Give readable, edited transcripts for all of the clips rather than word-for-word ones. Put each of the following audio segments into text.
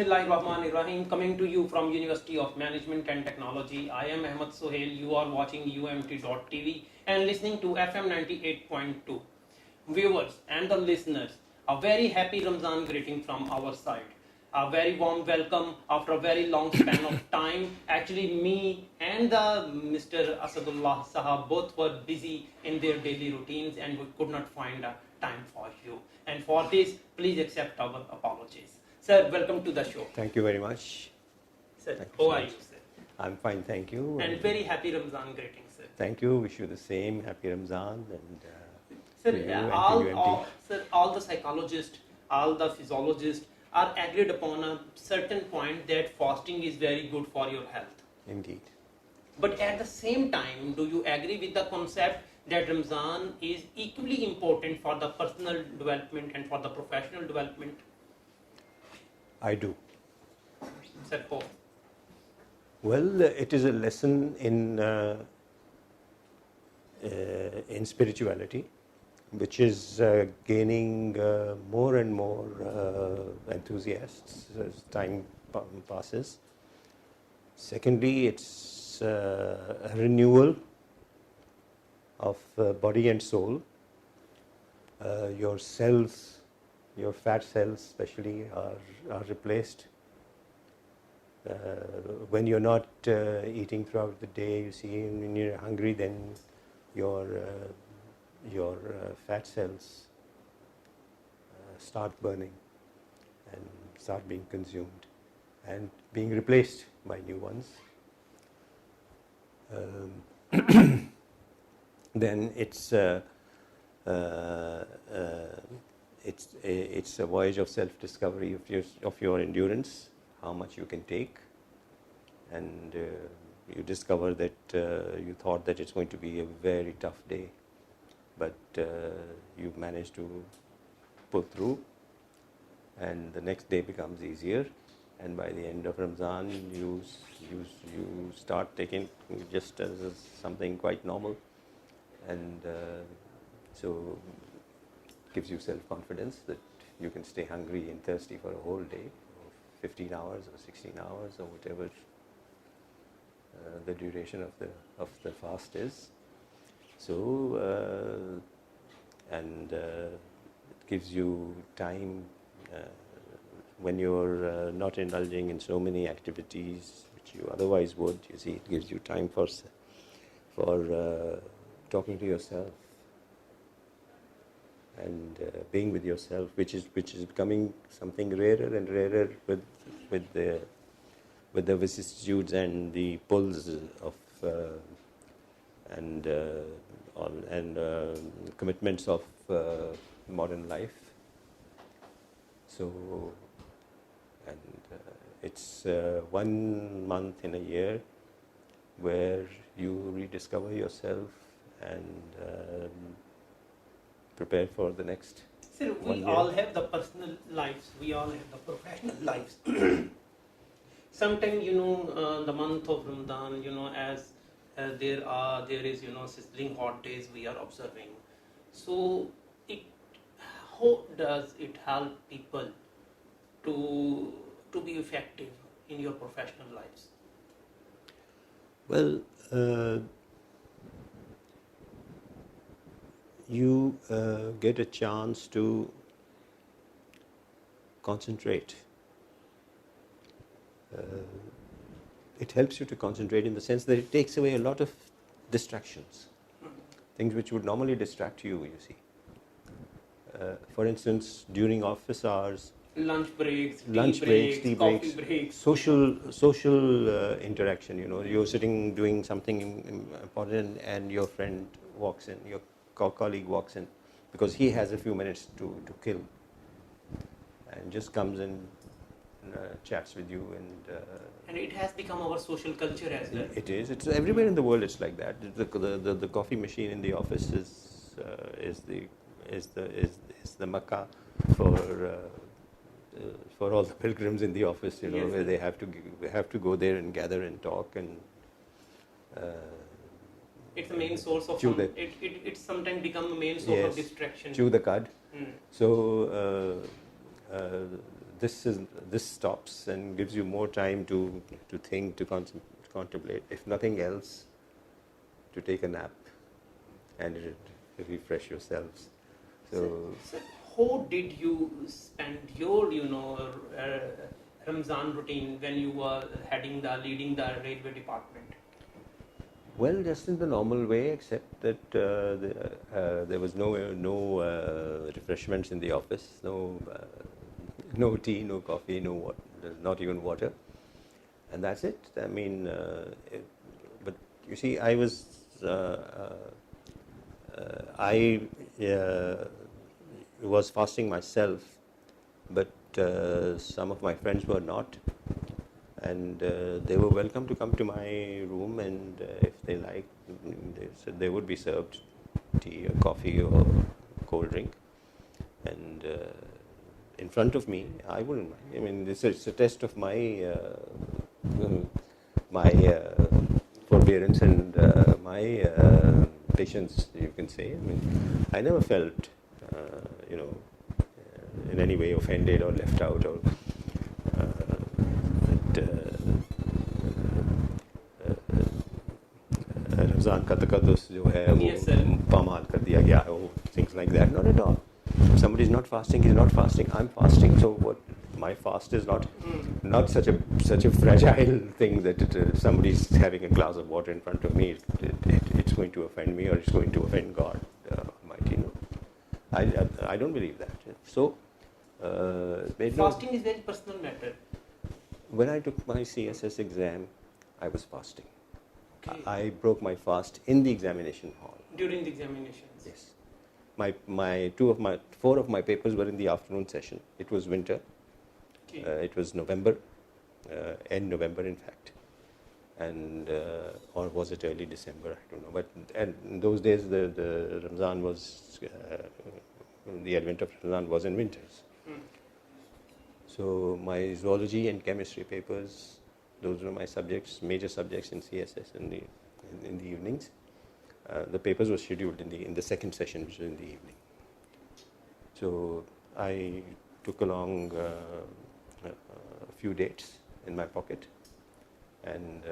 Bismillahirrahmanirrahim. Coming to you from University of Management and Technology. I am Ahmad Sohail. You are watching UMT.tv and listening to FM 98.2. Viewers and the listeners, a very happy Ramzan greeting from our side. A very warm welcome after a very long span of time. Actually, me and the Mr. Asad Ullah Sahab both were busy in their daily routines and we could not find a time for you. And for this, please accept our apologies. Sir, welcome to the show. Thank you very much. Sir, how are you, sir? I'm fine, thank you. And very happy Ramzan greetings, sir. Thank you. Wish you the same. Happy Ramzan. And sir, to you and to UMT. all the psychologists, all the physiologists are agreed upon a certain point that fasting is very good for your health. Indeed. But at the same time, do you agree with the concept that Ramzan is equally important for the personal development and for the professional development? I do. Sir, how? Well, it is a lesson in spirituality, which is gaining more and more enthusiasts as time passes. Secondly, it's a renewal of body and soul. Your cells, your fat cells especially, are replaced. When you're not eating throughout the day, you see, when you're hungry, then your fat cells start burning and start being consumed and being replaced by new ones. Then it's a voyage of self-discovery of your endurance, how much you can take, and you discover that you thought that it's going to be a very tough day, but you've managed to pull through, and the next day becomes easier, and by the end of Ramzan you start taking just as something quite normal, and so gives you self-confidence that you can stay hungry and thirsty for a whole day, 15 hours or 16 hours or whatever the duration of the fast is. So and it gives you time when you're not indulging in so many activities which you otherwise would. You see, it gives you time for talking to yourself and being with yourself, which is becoming something rarer and rarer with the vicissitudes and the pulls of and commitments of modern life. So, and it's 1 month in a year where you rediscover yourself and prepare for the next. Sir, we all have the personal lives, we all have the professional lives. Sometimes, the month of Ramadan, as there is, sizzling hot days we are observing. So, how does it help people to be effective in your professional lives? Well, you get a chance to concentrate. It helps you to concentrate in the sense that it takes away a lot of distractions, things which would normally distract you, you see. For instance, during office hours, lunch breaks, tea breaks, coffee breaks, social interaction. You're sitting doing something important, and your friend walks in, your colleague walks in, because he has a few minutes to kill, and just comes in, chats with you, and it has become our social culture as well. It is. It's everywhere in the world. It's like that. The coffee machine in the office is the Makkah for all the pilgrims in the office. Yes. Where they have to go there and gather and talk and. It's the main source of it's sometimes become the main source of distraction. Chew the cud. So this stops and gives you more time to think, to contemplate. If nothing else, to take a nap and refresh yourselves. So how did you spend your, Ramzan routine when you were leading the railway department? well, just in the normal way, except that there was no refreshments in the office, no tea, no coffee, no water, not even water, and that's it. I mean, but you see, I was fasting myself, but some of my friends were not, and they were welcome to come to my room, and if they liked, they said they would be served tea or coffee or cold drink, and in front of me, I wouldn't mind. I mean, it's a test of my forbearance and my patience, you can say. I mean, I never felt, in any way offended or left out, or Ramzan का तक़द्दुस जो है वो पामाल कर दिया गया है, वो things like that. Not at all. If somebody is not fasting, he's not fasting. I'm fasting, so what? My fast is not such a fragile thing that somebody is having a glass of water in front of me. It's going to offend me, or it's going to offend God Almighty. No, I don't believe that. So fasting is very personal matter. When I took my CSS exam, I was fasting. Okay. I broke my fast in the examination hall. During the examinations? Yes. Four of my papers were in the afternoon session. It was winter. Okay. It was November, end November in fact. And, or was it early December? I don't know. But in those days, the Ramzan was, the advent of Ramzan was in winters. So my zoology and chemistry papers, those were my subjects, major subjects in CSS in the evenings. The papers were scheduled in the second session, which was in the evening. So I took along a few dates in my pocket, and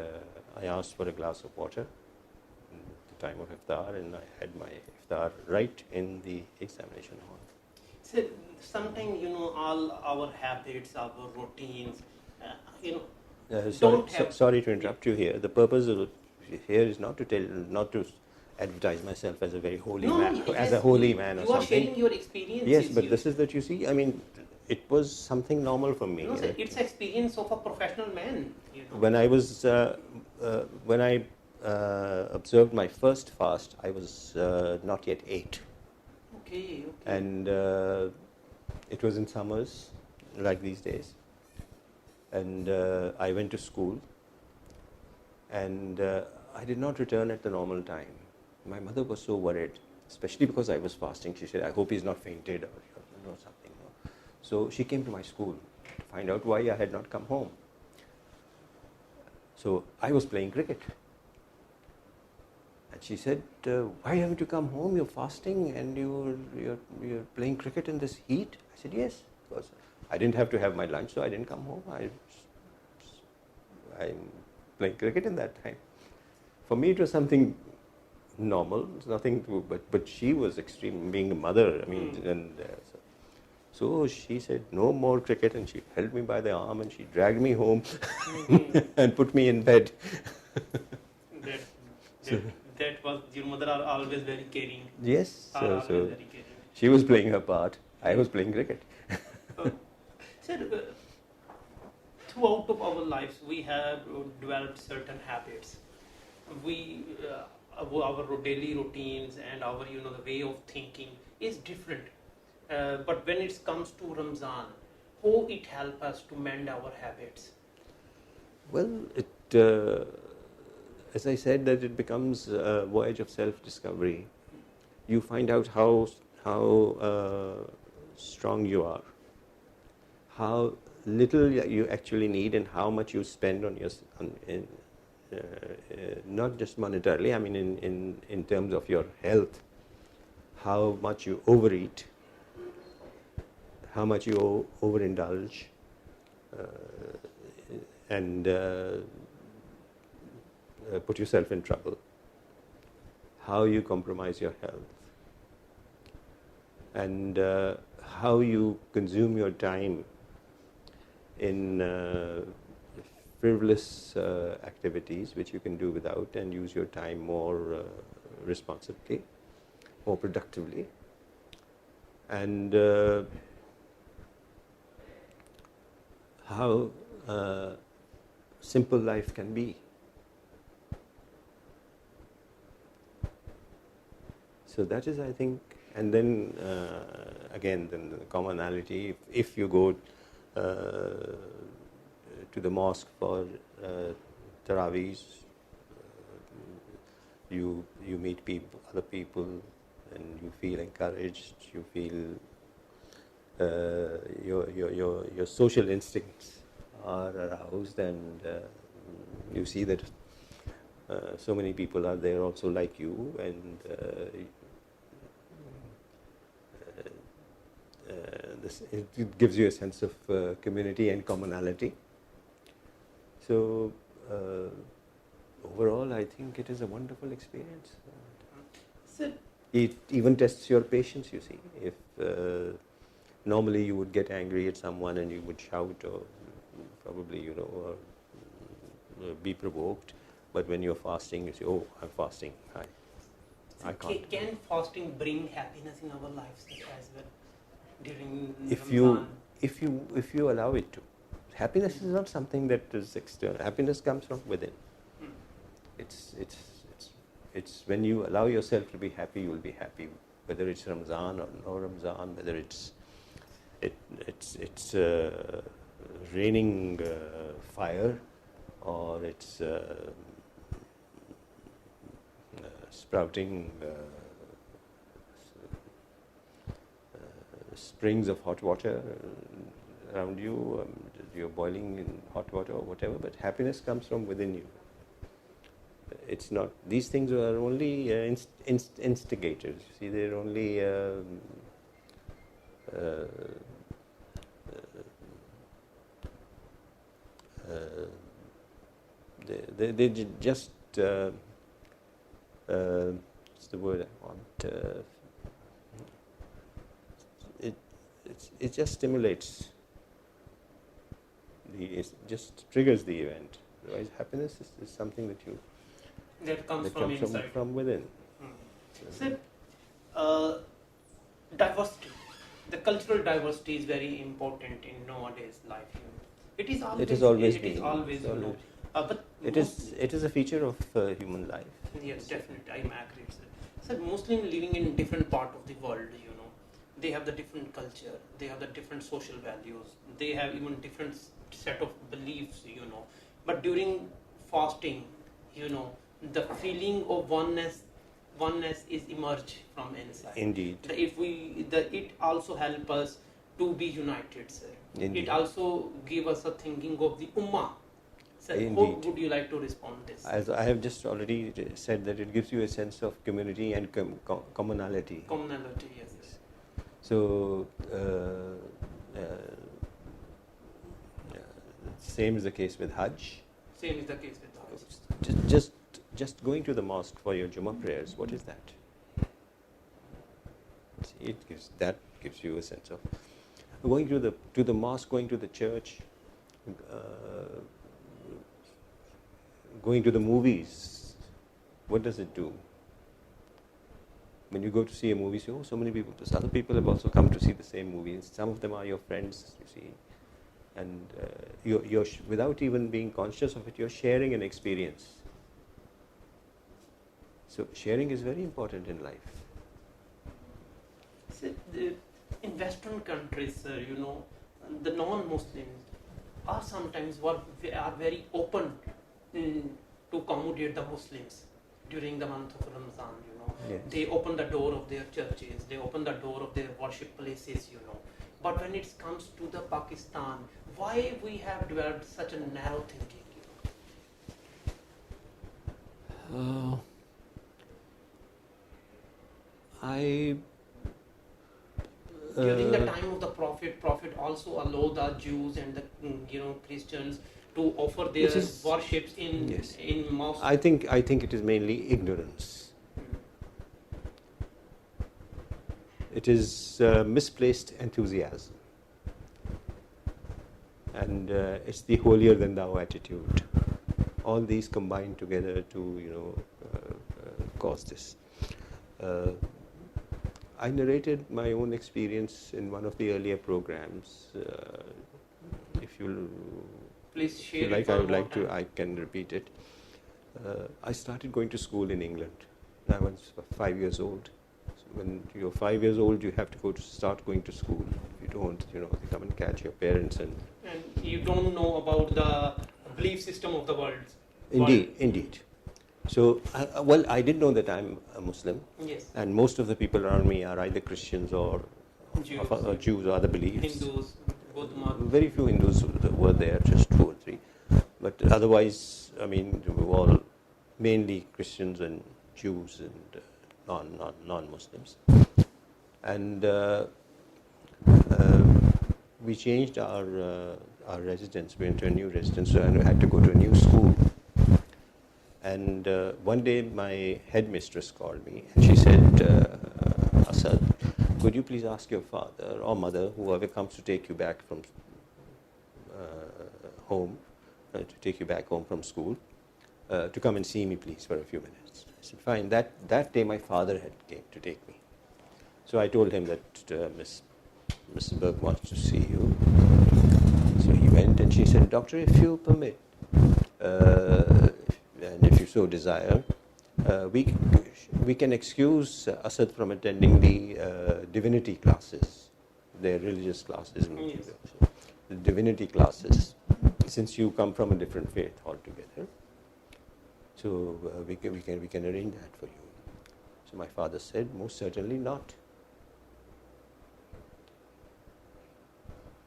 I asked for a glass of water at the time of iftar, and I had my iftar right in the examination hall. So sometimes, all our habits, our routines, sorry to interrupt you here. The purpose of here is not to advertise myself as a very holy man, as a holy man or something. You are sharing your experiences. Yes, but this is that you see. I mean, it was something normal for me. No, sir, it's experience of a professional man. When I was when I observed my first fast, I was not yet 8. Okay. And it was in summers, like these days. And I went to school, and I did not return at the normal time. My mother was so worried, especially because I was fasting. She said, I hope he's not fainted or something. So she came to my school to find out why I had not come home. So I was playing cricket. And she said, why haven't you come home? You're fasting and you're playing cricket in this heat? I said, yes, because I didn't have to have my lunch, so I didn't come home. I'm playing cricket in that time. For me, it was something normal. It's nothing to, but she was extreme, being a mother. I mean, and so she said, no more cricket, and she held me by the arm and she dragged me home and put me in bed. That was, your mother are always very caring. Yes, so she was playing her part. I was playing cricket. Sir, throughout of our lives, we have developed certain habits. Our daily routines and our, the way of thinking is different. But when it comes to Ramzan, how it helps us to mend our habits? Well, as I said, that it becomes a voyage of self-discovery. You find out how strong you are, how little you actually need, and how much you spend on not just monetarily. I mean, in terms of your health, how much you overeat, how much you overindulge, and put yourself in trouble, how you compromise your health, and how you consume your time in frivolous activities which you can do without, and use your time more responsibly, more productively, and how simple life can be. So that is, I think, and then again, then the commonality. If you go to the mosque for Taraweehs, you meet other people, and you feel encouraged. You feel your social instincts are aroused, and you see that so many people are there also like you, and it gives you a sense of community and commonality. So overall, I think it is a wonderful experience. So, it even tests your patience, you see. If normally you would get angry at someone and you would shout, or probably, or be provoked, but when you're fasting, you say, "Oh, I'm fasting. I can't." Can fasting bring happiness in our lives as well during If Ramadan? you allow it to. Happiness is not something that is external. Happiness comes from within. It's when you allow yourself to be happy, you will be happy. Whether it's Ramzan or no Ramzan, whether it's raining fire, or it's sprouting springs of hot water around you, you're boiling in hot water or whatever, but happiness comes from within you. It's not, these things are only instigators. You see, they're only they just what's the word I want? It just stimulates. It just triggers the event. Otherwise, happiness is something That comes from inside. From within. So, diversity. The cultural diversity is very important in nowadays life. It has always been. But it is a feature of human life. Yes, definitely, I am agree. So, Muslim living in different part of the world, they have the different culture, they have the different social values, they have even different set of beliefs, But during fasting, the feeling of oneness is emerged from inside. Indeed. It also help us to be united, sir. Indeed. It also give us a thinking of the ummah. Sir, Indeed. how would you like to respond to this? As I have just already said, that it gives you a sense of community and commonality. Commonality, yes. So, same is the case with Hajj. Same is the case with Hajj. Just going to the mosque for your Jummah prayers, what is that? See, that gives you a sense of going to the mosque, going to the church, going to the movies. What does it do? When you go to see a movie, you say, "Oh, so many people." Because other people have also come to see the same movie. And some of them are your friends, you see, and you're without even being conscious of it, you're sharing an experience. So sharing is very important in life. So, in Western countries, the non-Muslims are sometimes are very open to accommodate the Muslims during the month of Ramadan. Yes. They open the door of their churches, they open the door of their worship places. But when it comes to the Pakistan, why we have developed such a narrow thinking? During the time of the Prophet also allowed the Jews and the Christians to offer their worships in mosques. I think it is mainly ignorance. It is misplaced enthusiasm, and it's the holier than thou attitude. All these combine together to cause this. I narrated my own experience in one of the earlier programs. If you please share like, I would like to. I can repeat it. I started going to school in England. I was 5 years old. So when you're 5 years old, you have to start going to school. If you don't, they come and catch your parents and you don't know about the belief system of the world. Indeed. So, I did know that I'm a Muslim, yes, and most of the people around me are either Christians or Jews or other beliefs. Hindus, very few Hindus were there, just 2 or 3. But otherwise, we were all mainly Christians and Jews and non-Muslims. And we changed our residence. We went to a new residence, and we had to go to a new school. And one day my headmistress called me and she said, Asad, could you please ask your father or mother, whoever comes to take you back from home, to take you back home from school, to come and see me please for a few minutes. I said, fine. That day my father had came to take me. So I told him that Mrs. Berg wants to see you. So he went and she said, doctor, if you permit, and if you so desire, we can excuse Asad from attending the divinity classes, their religious classes, yes, the divinity classes, since you come from a different faith altogether. So we can arrange that for you. So my father said, most certainly not.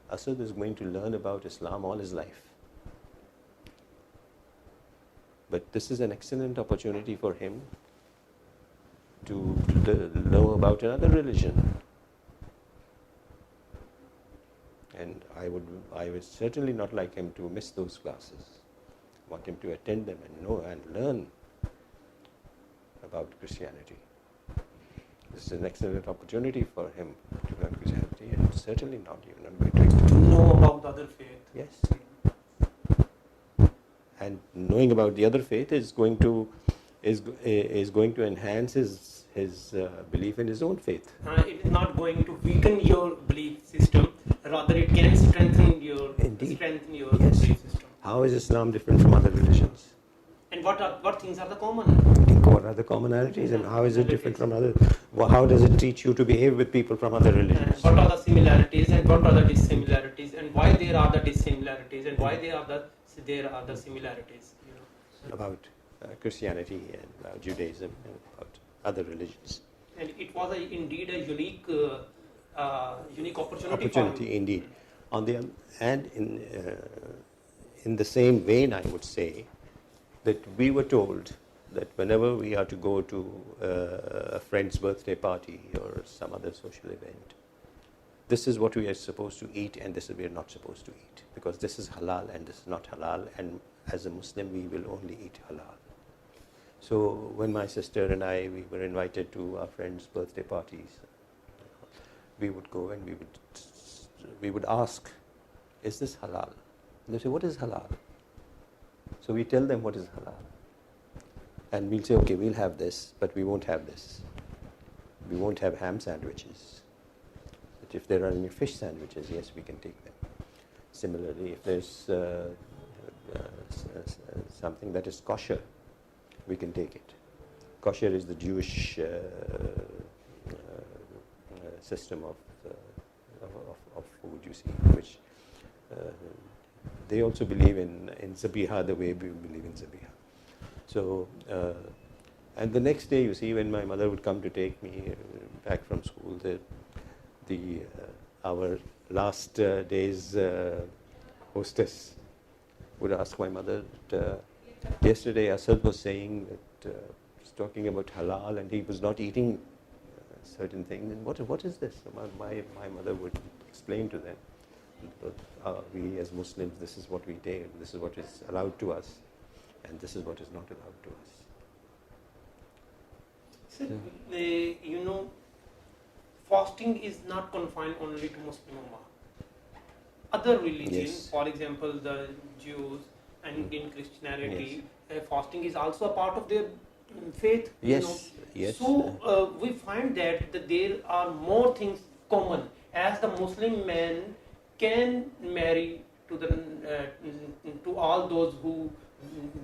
Asad is going to learn about Islam all his life. But this is an excellent opportunity for him to know about another religion. And I would certainly not like him to miss those classes. I want him to attend them and know and learn about Christianity. This is an excellent opportunity for him to learn Christianity, and certainly not even I'm going to know about the other faith. Yes. And knowing about the other faith is going to enhance his belief in his own faith. It is not going to weaken your belief system. Rather, it can strengthen your yes. belief system. How is Islam different from other religions? And what things are the common? What are the commonalities, and how is it different from other? How does it teach you to behave with people from other religions? What are the similarities and what are the dissimilarities, and why there are the dissimilarities and why there are the similarities? About Christianity and about Judaism and about other religions. And it was indeed a unique opportunity. Opportunity indeed. In the same vein, I would say that we were told that whenever we are to go to a friend's birthday party or some other social event, this is what we are supposed to eat and this is what we are not supposed to eat, because this is halal and this is not halal, and as a Muslim we will only eat halal. So when my sister and we were invited to our friends' birthday parties, we would go and we would ask, is this halal? And they say, what is halal? So we tell them what is halal. And we'll say, okay, we'll have this, but we won't have this. We won't have ham sandwiches. But if there are any fish sandwiches, yes, we can take them. Similarly, if there's something that is kosher, we can take it. Kosher is the Jewish system of food, you see, which they also believe in zabiha the way we believe in zabiha. So, and the next day, you see, when my mother would come to take me back from school, our last day's hostess would ask my mother, yesterday Asad was saying that, he was talking about halal and he was not eating certain things. And what is this? My mother would explain to them, we as Muslims, this is what we do, this is what is allowed to us, and this is what is not allowed to us. So, fasting is not confined only to Muslim Ummah. Other religions, Yes. for example, the Jews and in Christianity, fasting is also a part of their faith. Yes, yes. So we find that there are more things common, as the Muslim man can marry to the to all those who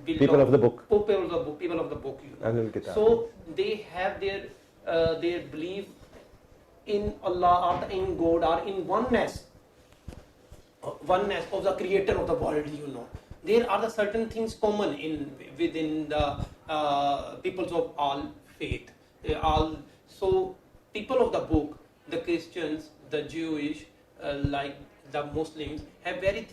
belong, People of the book. People of the book. Ahlul Kitab. So they have their belief in Allah or in God or in oneness of the creator of the world. There are the certain things common within the peoples of all faith. So people of the book, the Christians, the Jewish, like the Muslims, have very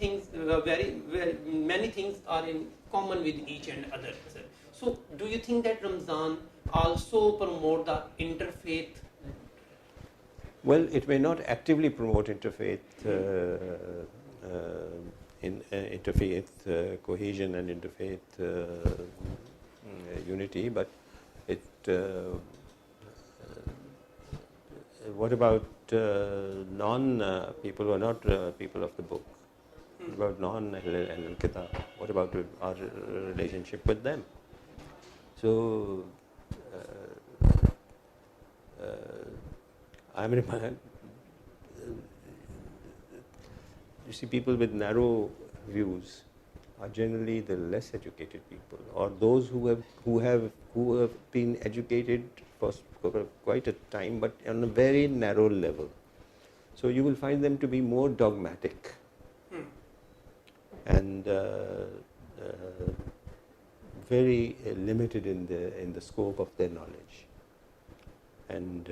many things are in common with each and other. So do you think that Ramzan also promote the interfaith? Well, it may not actively promote interfaith cohesion and interfaith unity, but it. What about non-people who are not people of the book? What about non-Ahlul Kitab? What about our relationship with them? So, I'm reminded. You see, people with narrow views are generally the less educated people, or those who have been educated for quite a time, but on a very narrow level. So you will find them to be more dogmatic and very limited in the scope of their knowledge, and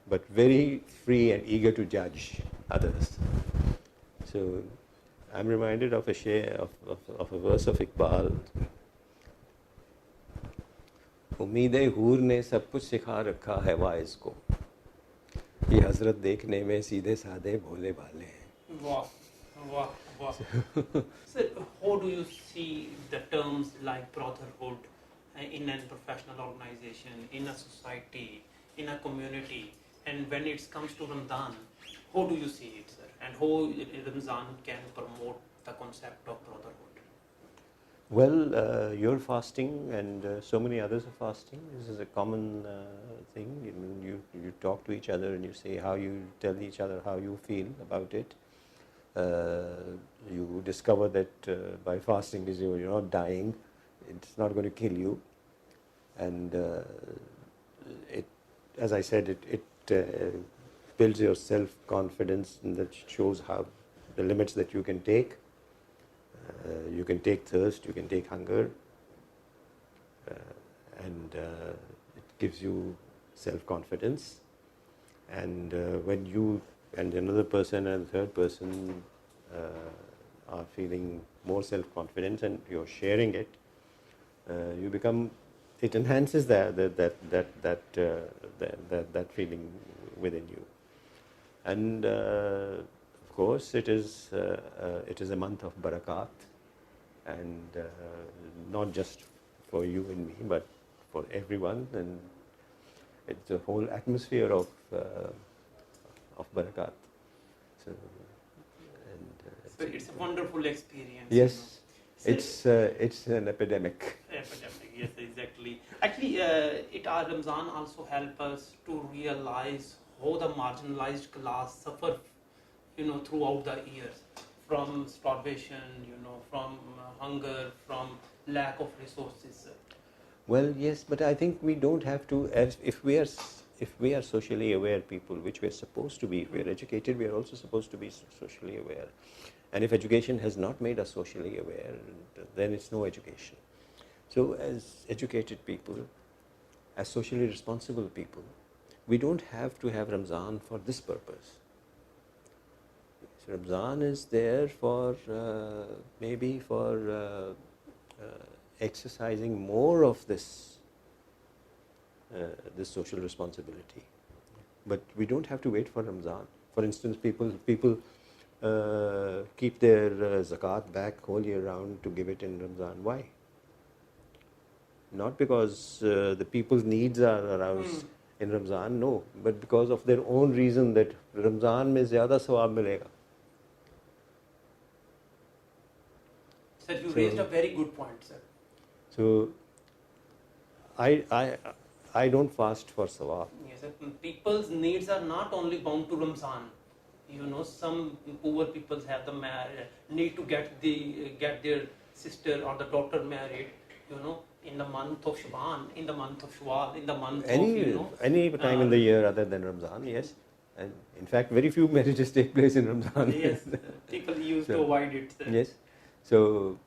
but very free and eager to judge others. So I'm reminded of a verse of Iqbal. उम्मीदें हूर ने सब कुछ सिखा रखा है wise को, ये हजरत देखने में सीधे साधे भोले भाले हैं. Wow, wow, wow. So, how do you see the terms like brotherhood in a professional organization, in a society, in a community, and when it comes to Ramadan, how do you see it, sir? And how Ramadan can promote the concept of brotherhood? Well, you're fasting, and so many others are fasting. This is a common thing. You talk to each other and you say how you tell each other how you feel about it. You discover that by fasting you're not dying. It's not going to kill you, and as I said, it builds your self-confidence, and that shows how the limits that you can take. You can take thirst, you can take hunger, and it gives you self-confidence. And when you and another person and the third person are feeling more self-confidence, and you're sharing it, you become. It enhances that feeling within you. And of course, it is a month of barakat, and not just for you and me, but for everyone. And it's a whole atmosphere of barakat. So, So it's a wonderful experience. yes, So it's an epidemic. Epidemic, yes, exactly. Actually, Ramzan also help us to realize how the marginalized class suffer, throughout the years, from starvation, from hunger, from lack of resources. Well, yes, but I think we don't have to. If we are socially aware people, which we're supposed to be, if we're educated, we are also supposed to be socially aware. And if education has not made us socially aware, then it's no education. So as educated people, as socially responsible people, we don't have to have Ramzan for this purpose. So Ramzan is there for maybe for exercising more of this this social responsibility. But we don't have to wait for Ramzan. For instance, people keep their zakat back whole year round to give it in Ramzan. Why? Not because the people's needs are aroused in Ramzan, no, but because of their own reason that Ramzan mein zyada sawab milega. Sir, you raised a very good point, sir. So, I don't fast for sawab. Yes, sir. People's needs are not only bound to Ramzan. You know, some poor people have the need to get their sister or the daughter married. You know, in the month of Shaban, in the month of Shawwal, in the month any time in the year other than Ramzan, yes. And in fact, very few marriages take place in Ramzan. Yes, people used to avoid it. Sir. Yes. So,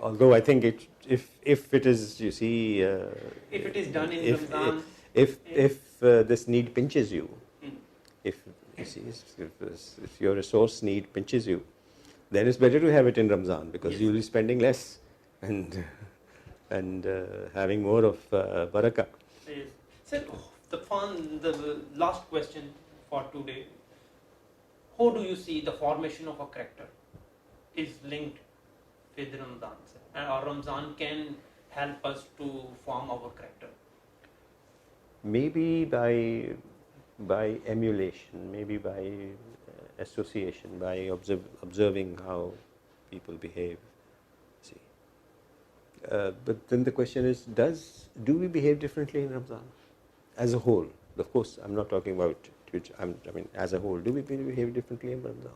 although I think if it is, you see, if it is done in Ramzan, if this need pinches you, if you see, if your resource need pinches you, then it's better to have it in Ramzan because you'll be spending less and having more of barakah. Yes. Sir, the last question for today. How do you see the formation of a character is linked with Ramadan, sir? Or Ramzan can help us to form our character? Maybe by emulation, maybe by association, by observing how people behave. See, but then the question is, do we behave differently in Ramzan as a whole? Of course, I'm not talking about which. I mean, as a whole, do we behave differently in Ramzan?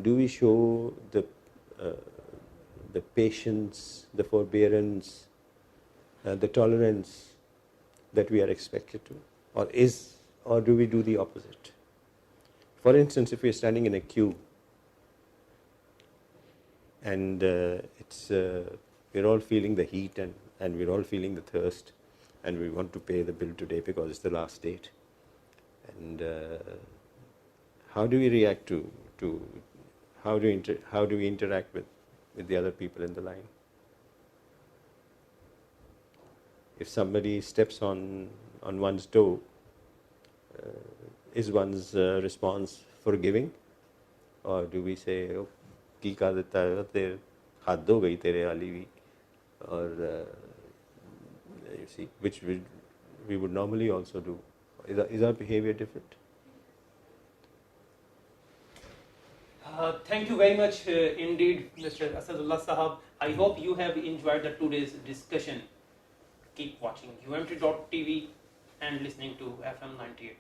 Do we show the patience, the forbearance, the tolerance that we are expected to, or do we do the opposite? For instance, if we are standing in a queue and we're all feeling the heat and we're all feeling the thirst, and we want to pay the bill today because it's the last date, and how do we react to how do we interact with the other people in the line? If somebody steps on one's toe, is one's response forgiving, or do we say, "Oh, ki ka deta hai, tere hath ho gayi tere wali bhi," or you see, which we would normally also do? Is our behavior different? Thank you very much indeed, Mr. Asad Ullah Sahab. I hope you have enjoyed today's discussion. Keep watching UMT.tv and listening to FM 98.2.